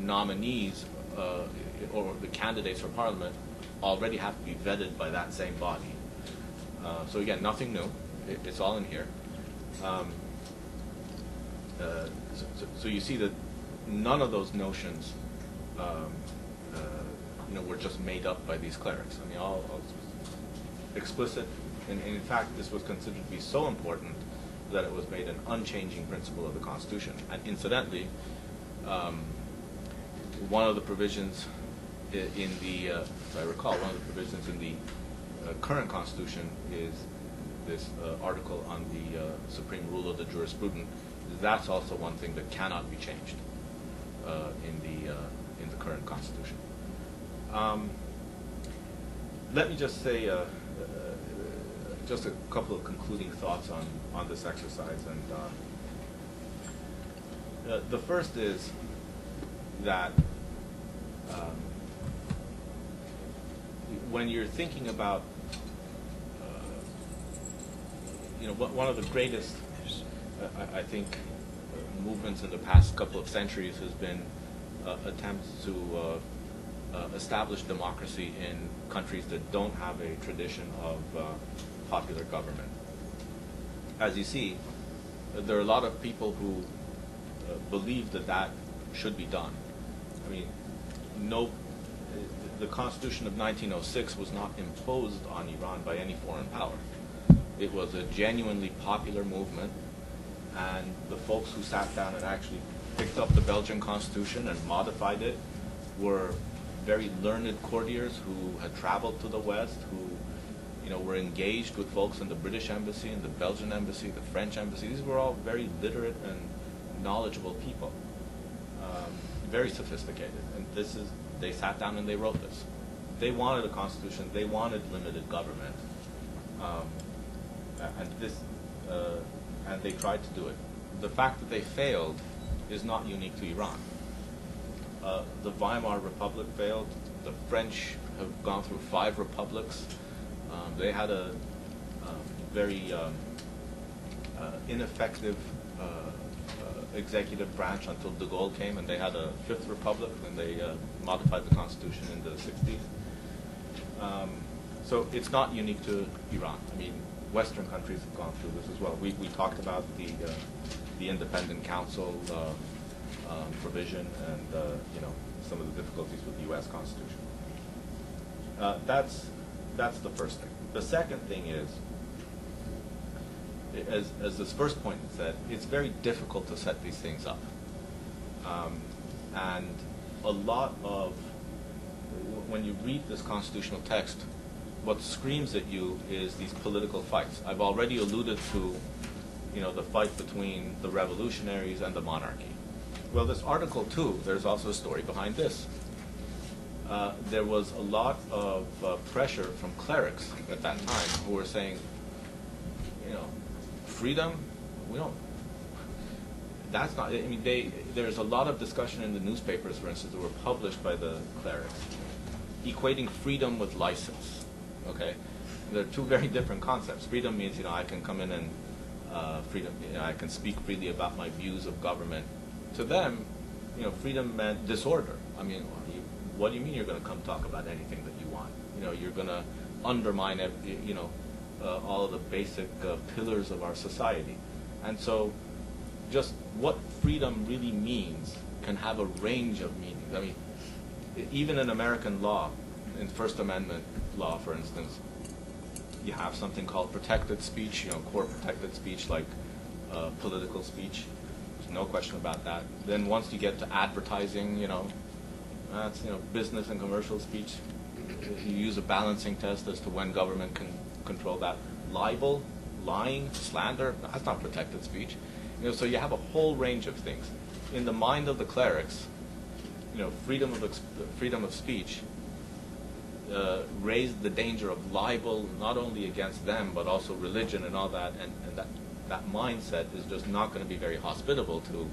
nominees or the candidates for parliament already have to be vetted by that same body. So again, nothing new. It's all in here. So you see that none of those notions, were just made up by these clerics. I mean, all explicit, and in fact, this was considered to be so important that it was made an unchanging principle of the Constitution. And incidentally, one of the provisions in the, if I recall, one of the provisions in the current Constitution is this article on the supreme rule of the jurisprudent. That's also one thing that cannot be changed in the current Constitution. Let me just say just a couple of concluding thoughts on this exercise. And the first is that when you're thinking about, one of the greatest, I think, movements in the past couple of centuries has been attempts to establish democracy in countries that don't have a tradition of popular government. As you see, there are a lot of people who believe that should be done. I mean, the Constitution of 1906 was not imposed on Iran by any foreign power. It was a genuinely popular movement, and the folks who sat down and actually picked up the Belgian Constitution and modified it were very learned courtiers who had traveled to the West, who were engaged with folks in the British Embassy and the Belgian Embassy, the French Embassy. These were all very literate and knowledgeable people, very sophisticated. And they sat down and they wrote this. They wanted a constitution. They wanted limited government, and they tried to do it. The fact that they failed is not unique to Iran. The Weimar Republic failed. The French have gone through 5 republics. They had a very ineffective executive branch until de Gaulle came, and they had a 5th republic, and they modified the constitution in the 60s. So it's not unique to Iran. I mean, Western countries have gone through this as well. We talked about the independent council provision and some of the difficulties with the U.S. Constitution. That's the first thing. The second thing is, as this first point said, it's very difficult to set these things up. And a lot of, when you read this constitutional text, what screams at you is these political fights. I've already alluded to, the fight between the revolutionaries and the monarchy. Well, this Article 2, there's also a story behind this. There was a lot of pressure from clerics at that time who were saying, freedom, we don't, that's not, I mean, there's a lot of discussion in the newspapers, for instance, that were published by the clerics, equating freedom with license, okay? They're two very different concepts. Freedom means, I can come in and, freedom, I can speak freely about my views of government. To them, freedom meant disorder. I mean, what do you mean you're going to come talk about anything that you want? You're going to undermine, all of the basic pillars of our society. And so just what freedom really means can have a range of meanings. I mean, even in American law, in First Amendment law, for instance, you have something called protected speech, core protected speech, like political speech. There's no question about that. Then once you get to advertising, that's, business and commercial speech. You use a balancing test as to when government can control that. Libel, lying, slander, that's not protected speech. So you have a whole range of things. In the mind of the clerics, freedom of speech raised the danger of libel, not only against them, but also religion and all that, and that mindset is just not going to be very hospitable to,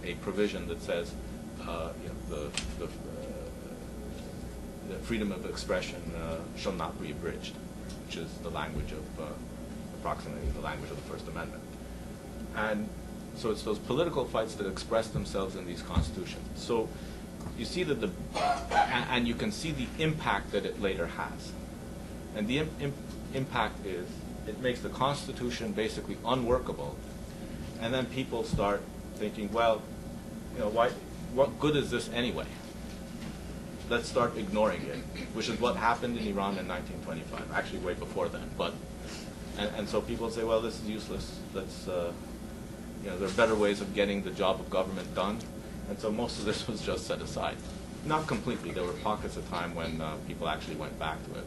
a provision that says, the freedom of expression shall not be abridged, which is the language of, approximately the language of the First Amendment. And So it's those political fights that express themselves in these constitutions. So you see that and you can see the impact that it later has. And the impact is it makes the Constitution basically unworkable. And then people start thinking, well, what good is this anyway? Let's start ignoring it, which is what happened in Iran in 1925, actually way before then. And so people say, well, this is useless. Let's, there are better ways of getting the job of government done. And so most of this was just set aside. Not completely. There were pockets of time when people actually went back to it.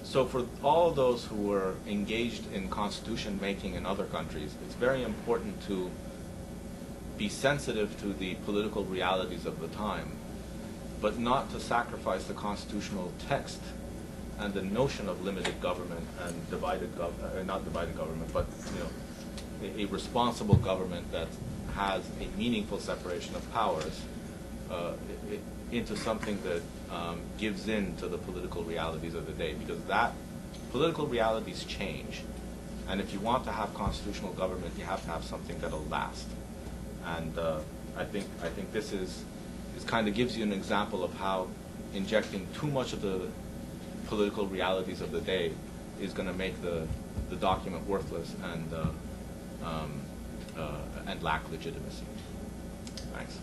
So for all those who were engaged in constitution making in other countries, it's very important to be sensitive to the political realities of the time, but not to sacrifice the constitutional text and the notion of limited government and not divided government, but a responsible government that has a meaningful separation of powers into something that gives in to the political realities of the day, because that political realities change, and if you want to have constitutional government, you have to have something that'll last. And I think this kind of gives you an example of how injecting too much of the political realities of the day is going to make the document worthless and lack legitimacy. Thanks.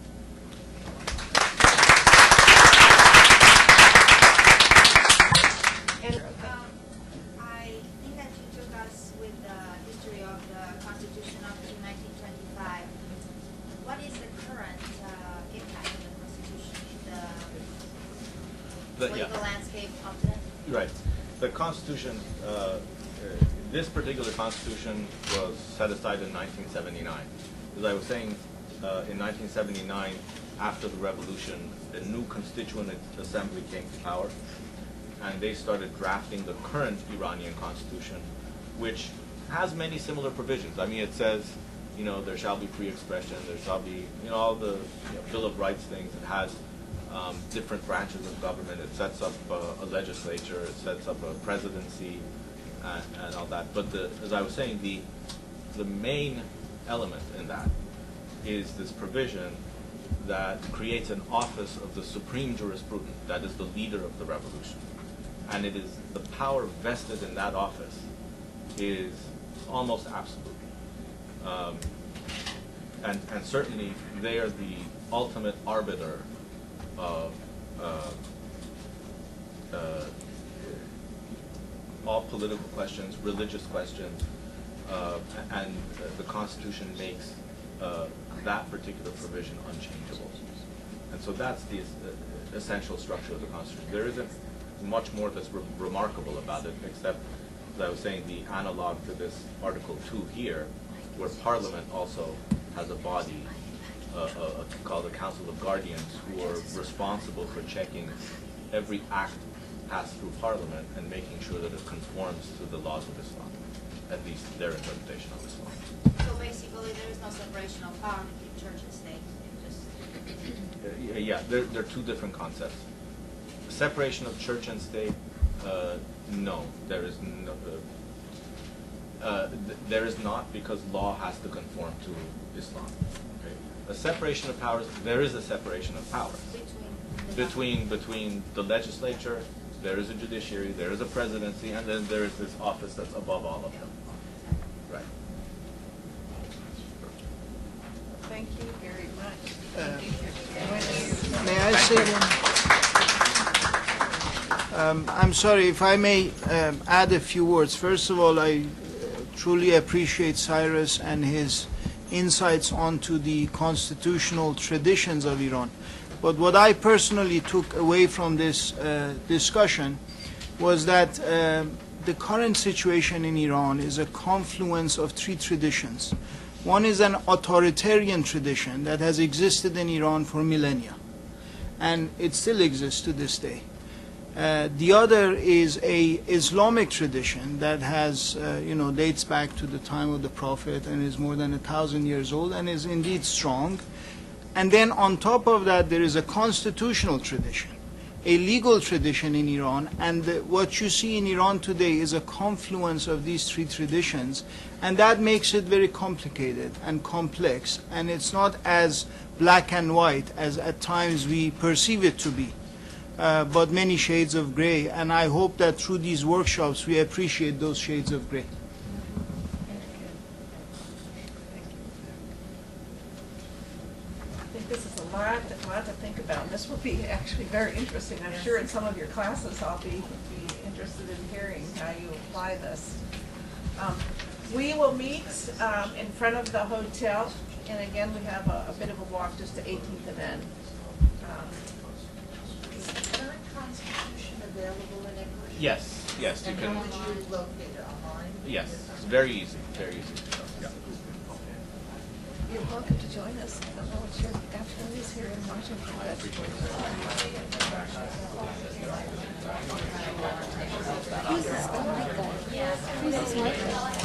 I think that you took us with the history of the Constitution up to 1925. What is the current impact of the Constitution in the political landscape of today? Right. The Constitution, this particular Constitution was set aside in 1979. As I was saying, in 1979, after the revolution, the new Constituent Assembly came to power, and they started drafting the current Iranian Constitution, which has many similar provisions. I mean, it says, there shall be free expression, there shall be, all the Bill of Rights things. It has different branches of government. It sets up a legislature, it sets up a presidency, and all that. But as I was saying, the main element in that is this provision that creates an office of the supreme jurisprudent, that is the leader of the revolution. And it is the power vested in that office is almost absolute. And certainly they are the ultimate arbiter of all political questions, religious questions, and the Constitution makes that particular provision unchangeable. And so that's the essential structure of the Constitution. There isn't much more that's remarkable about it, except, as I was saying, the analog to this Article 2 here, where Parliament also has a body called the Council of Guardians, who are responsible for checking every act passed through Parliament and making sure that it conforms to the laws of Islam, at least their interpretation of Islam. So basically, there is no separation of power between church and state. Yeah, they're two different concepts. Separation of church and state, no, there is no. There is not, because law has to conform to Islam. Okay? A separation of powers, there is a separation of powers between the legislature. There is a judiciary, there is a presidency, and then there is this office that's above all of them. Right. Thank you very much. May I say one? I'm sorry, if I may add a few words. First of all, I truly appreciate Cyrus and his insights onto the constitutional traditions of Iran. But what I personally took away from this discussion was that the current situation in Iran is a confluence of three traditions. One is an authoritarian tradition that has existed in Iran for millennia, and it still exists to this day. The other is a Islamic tradition that has, dates back to the time of the Prophet and is more than 1,000 years old and is indeed strong. And then on top of that, there is a constitutional tradition a legal tradition in Iran, and what you see in Iran today is a confluence of these three traditions, and that makes it very complicated and complex, and it's not as black and white as at times we perceive it to be, but many shades of gray, and I hope that through these workshops we appreciate those shades of gray. I think this is a lot to think about. This will be actually very interesting. I'm sure in some of your classes I'll be interested in hearing how you apply this. We will meet in front of the hotel, and again, we have a bit of a walk just to 18th and N. Is the current constitution available in English? Yes, yes, you And can. how would you locate it online? Yes, it's very easy, very easy. Yeah. You're welcome to join us. I don't know what your afternoon is here in Washington. Who's this? Oh my God. Who's this?